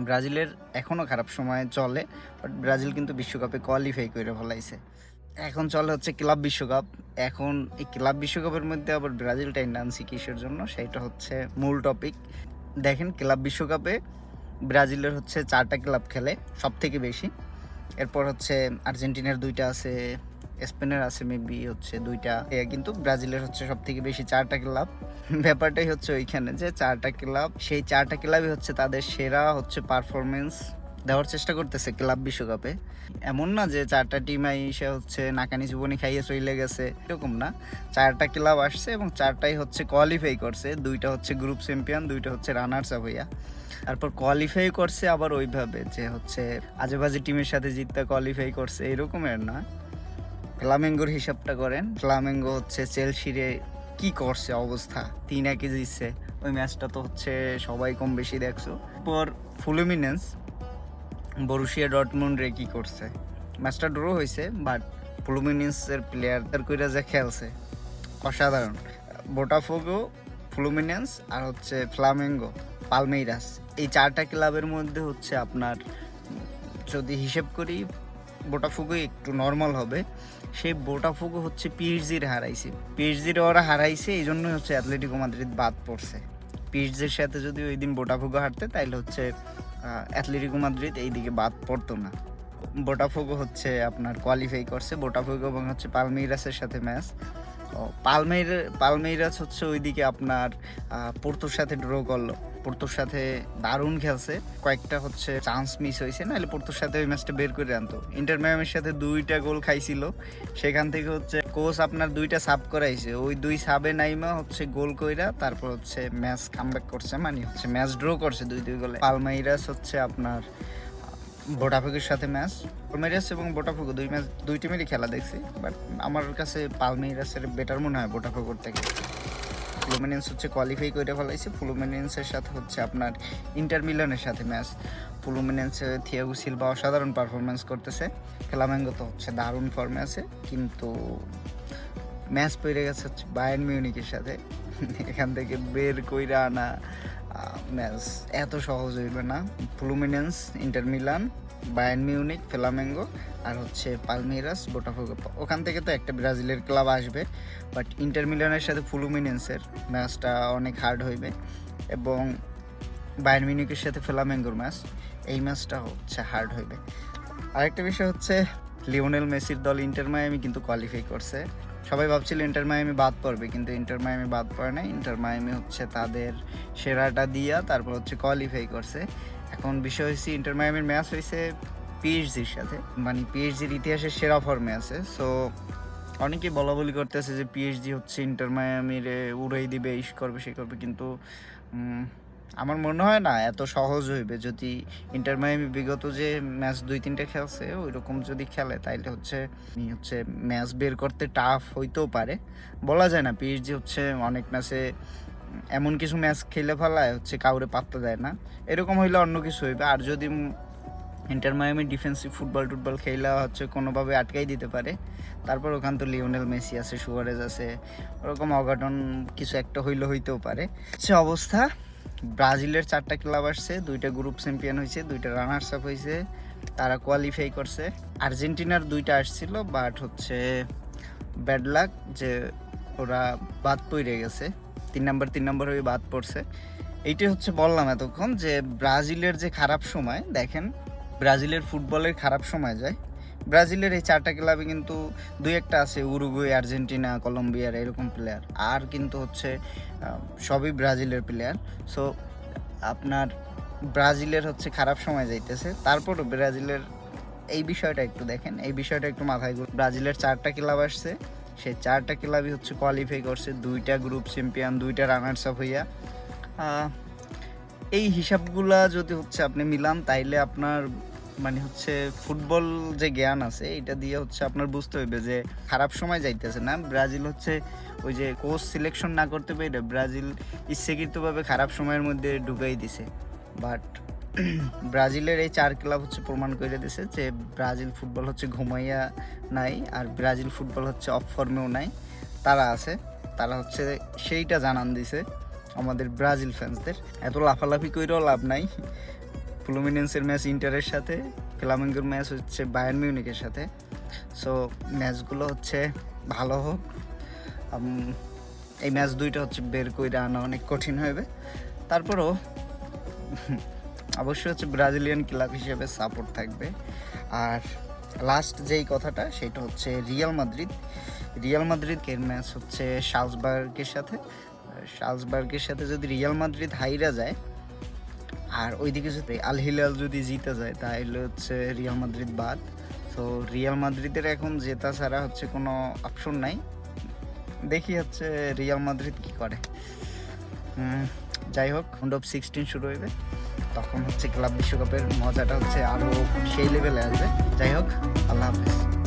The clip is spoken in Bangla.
ব্রাজিলের এখনও খারাপ সময় চলে, বাট ব্রাজিল কিন্তু বিশ্বকাপে কোয়ালিফাই করে ফেলাইছে। এখন চলে হচ্ছে ক্লাব বিশ্বকাপ। এখন এই ক্লাব বিশ্বকাপের মধ্যে আবার ব্রাজিলটা আনছি কিসের জন্য, সেইটা হচ্ছে মূল টপিক। দেখেন, ক্লাব বিশ্বকাপে ব্রাজিলের হচ্ছে 4টা ক্লাব খেলে সব থেকে বেশি। এরপর হচ্ছে আর্জেন্টিনার 2টা আছে, স্পেনের আছে মেবি হচ্ছে 2টা, কিন্তু ব্রাজিলের হচ্ছে সব থেকে বেশি 4টা ক্লাব। ব্যাপারটাই হচ্ছে ওইখানে যে 4টা ক্লাব, সেই 4টা ক্লাবই হচ্ছে তাদের সেরা হচ্ছে পারফরমেন্স দেওয়ার চেষ্টা করতেছে ক্লাব বিশ্বকাপে। এমন না যে 4টা টিম এসে হচ্ছে নাকানি জীবনী খাইয়ে চলে গেছে, এরকম না। 4টা ক্লাব আসছে এবং 4টাই হচ্ছে কোয়ালিফাই করছে। 2টা হচ্ছে গ্রুপ চ্যাম্পিয়ন, 2টা হচ্ছে রানার্স আপ হইয়া। তারপর কোয়ালিফাই করছে আবার ওইভাবে যে হচ্ছে আজেবাজে টিমের সাথে জিততে কোয়ালিফাই করছে, এরকমের না। ফ্লামেঙ্গোর হিসাবটা করেন, ফ্লামেঙ্গো হচ্ছে চেলসিরে কি করছে অবস্থা, 3-1 জিতছে। ওই ম্যাচটা তো হচ্ছে সবাই কম বেশি দেখছো। পর ফ্লুমিনেন্স বরুশিয়া ডর্টমুন্ডে কি করছে, ম্যাচটা ড্র হয়েছে, বাট ফ্লুমিনেন্সের প্লেয়ারদের কইরা যে খেলছে অসাধারণ। বোটাফোগো, ফ্লুমিনেন্স আর হচ্ছে ফ্লামেঙ্গো, পালমেইরাস, এই 4টা ক্লাবের মধ্যে হচ্ছে আপনার যদি হিসেব করি বোটাফোগো একটু নর্মাল হবে। সেই বোটাফোগো হচ্ছে পিএসজির হারাইছে, পিএসজির ওরা হারাইছে, এই জন্যই হচ্ছে অ্যাথলেটিকো মাদ্রিদ বাদ পড়ছে। পিএসজির সাথে যদি ওই দিন বোটাফোগো হারতে তাইলে হচ্ছে অ্যাথলেটিকো মাদ্রিদ এই দিকে বাদ পড়তো না। বোটাফোগো হচ্ছে আপনার কোয়ালিফাই করছে, বোটাফোগো এবং হচ্ছে পালমেইরাসের সাথে ম্যাচ। পালমেইরাস হচ্ছে ওইদিকে আপনার পোর্তোর সাথে ড্র করলো। পোর্তোর সাথে দারুণ খেলছে, কয়েকটা হচ্ছে চান্স মিস হয়েছে, নাহলে পোর্তোর সাথে ওই ম্যাচটা বের করে আনতো। ইন্টার মিয়ামির সাথে 2টা গোল খাইছিল, সেখান থেকে হচ্ছে কোচ আপনার 2টা সাব করাইছে, ওই 2 সাবে নাইমা হচ্ছে গোল কইরা তারপর হচ্ছে ম্যাচ কামব্যাক করছে, মানে হচ্ছে ম্যাচ ড্র করছে 2-2 গোলে। পালমেইরাস হচ্ছে আপনার বোটাফোগোর সাথে ম্যাচ, পালমেইরাস এবং বোটাফোগো দুই টিমেরই খেলা দেখছি, বাট আমার কাছে পালমেইরাসের বেটার মনে হয় বোটাফোগোর থেকে। ফ্লুমিনেন্স হচ্ছে কোয়ালিফাই করে ফেলাইছে, ফ্লুমিনেন্সের সাথে হচ্ছে আপনার ইন্টার মিলানের সাথে ম্যাচ। ফ্লুমিনেন্সে থিয়াগো সিলভা অসাধারণ পারফরমেন্স করতেছে, ফ্লামেঙ্গো তো হচ্ছে দারুণ ফর্মে আছে, কিন্তু ম্যাচ পড়ে গেছে হচ্ছে বায়ার্ন মিউনিকের সাথে। এখান থেকে বের কইরা আনা ম্যাচ এত সহজ হইবে না। Fluminense, Inter Milan, Bayern Munich, Flamengo আর হচ্ছে পালমেইরাস, বোটাফোগো, ওখান থেকে তো একটা ব্রাজিলের ক্লাব আসবে, বাট ইন্টার মিলানের সাথে ফ্লুমিনেন্সের ম্যাচটা অনেক হার্ড হইবে, এবং বায়ার্ন মিউনিকের সাথে ফ্লামেঙ্গোর ম্যাচ, এই ম্যাচটা হচ্ছে হার্ড হইবে। আরেকটা বিষয় হচ্ছে লিওনেল মেসির দল ইন্টার মায়ামি কিন্তু কোয়ালিফাই করছে। সবাই ভাবছিল ইন্টার মায়ামি বাদ পড়বে, কিন্তু ইন্টার মায়ামি বাদ পড়ে নাই। ইন্টার মায়ামি হচ্ছে তাদের সেরাটা দিয়া তারপর হচ্ছে কোয়ালিফাই করছে। এখন বিষয় হচ্ছে ইন্টার মায়ামির ম্যাচ হয়েছে পিএসজির সাথে, মানে পিএসজির ইতিহাসের সেরা ফর্মে আছে। সো অনেকে বলা বলি করতেছে যে পিএসজি হচ্ছে ইন্টার মায়ামির উড়াই দিবে, ইস করবে, সে করবে, কিন্তু আমার মনে হয় না এত সহজ হইবে। যদি ইন্টার মায়ামি বিগত যে ম্যাচ 2-3টা খেলছে ওই রকম যদি খেলে, তাইলে হচ্ছে ম্যাচ বের করতে টাফ হইতেও পারে, বলা যায় না। পিএসজি হচ্ছে অনেক ম্যাচে এমন কিছু ম্যাচ খেলে ফেলায় হচ্ছে কাউরে পাত্তা দেয় না, এরকম হইলে অন্য কিছু হইবে। আর যদি ইন্টার মায়ামি ডিফেন্সিভ ফুটবল খেলা হচ্ছে কোনোভাবে আটকাই দিতে পারে, তারপর ওখান তো লিওনেল মেসি আছে, সুয়ারেজ আছে, ওরকম অঘটন কিছু একটা হইতেও পারে। সে অবস্থা। ব্রাজিলের 4টা ক্লাব আসছে, 2টা গ্রুপ চ্যাম্পিয়ন হয়েছে, 2টা রানার্স আপ হয়েছে, তারা কোয়ালিফাই করছে। আর্জেন্টিনার 2টা আসছিল, বাট হচ্ছে ব্যাড লাক যে ওরা বাদ পড়ে গেছে, 3 নম্বর হয়ে বাদ পড়ছে। এইটাই হচ্ছে বললাম এতক্ষণ যে ব্রাজিলের যে খারাপ সময়, দেখেন ব্রাজিলের ফুটবলের খারাপ সময় যায়, ব্রাজিলের এই 4টা ক্লাবে কিন্তু 2-1টা আছে উরুগুয়ে, আর্জেন্টিনা, কলম্বিয়ার এরকম প্লেয়ার, আর কিন্তু হচ্ছে সবই ব্রাজিলের প্লেয়ার। সো আপনার ব্রাজিলের হচ্ছে খারাপ সময় যাইতেছে, তারপরও ব্রাজিলের এই বিষয়টা একটু দেখেন, এই বিষয়টা একটু মাথায় ঘুরে। ব্রাজিলের 4টা ক্লাব আসছে, সেই 4টা ক্লাবই হচ্ছে কোয়ালিফাই করছে, 2টা গ্রুপ চ্যাম্পিয়ন, 2টা রানার্স আপ হইয়া। এই হিসাবগুলা যদি হচ্ছে আপনি মিলান, তাইলে আপনার মানে হচ্ছে ফুটবল যে জ্ঞান আছে এটা দিয়ে হচ্ছে আপনার বুঝতে হইবে যে খারাপ সময় যাইতেছে না। ব্রাজিল হচ্ছে ওই যে কোচ সিলেকশন না করতে পেরে ব্রাজিল ইচ্ছাকৃতভাবে খারাপ সময়ের মধ্যে ঢুকাই দিছে, বাট ব্রাজিলের এই 4 ক্লাব হচ্ছে প্রমাণ করে দিছে যে ব্রাজিল ফুটবল হচ্ছে ঘুমাইয়া নাই, আর ব্রাজিল ফুটবল হচ্ছে অফ ফর্মেও নাই, তারা আছে, তারা হচ্ছে সেইটা জানান দিছে আমাদের ব্রাজিল ফ্যান্সদের। এত লাফালাফি কইরেও লাভ নাই, ফ্লুমিনেন্সের ম্যাচ ইন্টারের সাথে, ফ্লামেঙ্গোর ম্যাচ হচ্ছে বায়ার্ন মিউনিখের সাথে। সো ম্যাচগুলো হচ্ছে ভালো হোক। এই ম্যাচ দুইটা হচ্ছে বের করে আনা অনেক কঠিন হবে। তারপরও অবশ্যই হচ্ছে ব্রাজিলিয়ান ক্লাব হিসেবে সাপোর্ট থাকবে। আর লাস্ট যেই কথাটা সেটা হচ্ছে রিয়াল মাদ্রিদের ম্যাচ হচ্ছে শালসবার্গের সাথে যদি রিয়াল মাদ্রিদ হাইরা যায় আর ওইদিকে যদি আল হিলাল যদি জিতে যায় তাহলে হচ্ছে রিয়াল মাদ্রিদ বাদ। তো রিয়াল মাদ্রিদের এখন জেতা ছাড়া হচ্ছে কোনো অপশন নাই। দেখি হচ্ছে রিয়াল মাদ্রিদ কি করে। যাই হোক, রাউন্ড অফ 16 শুরু হইবে, তখন হচ্ছে ক্লাব বিশ্বকাপের মজাটা হচ্ছে আরও সেই লেভেলে আসবে। যাই হোক, আল্লাহ হাফেজ।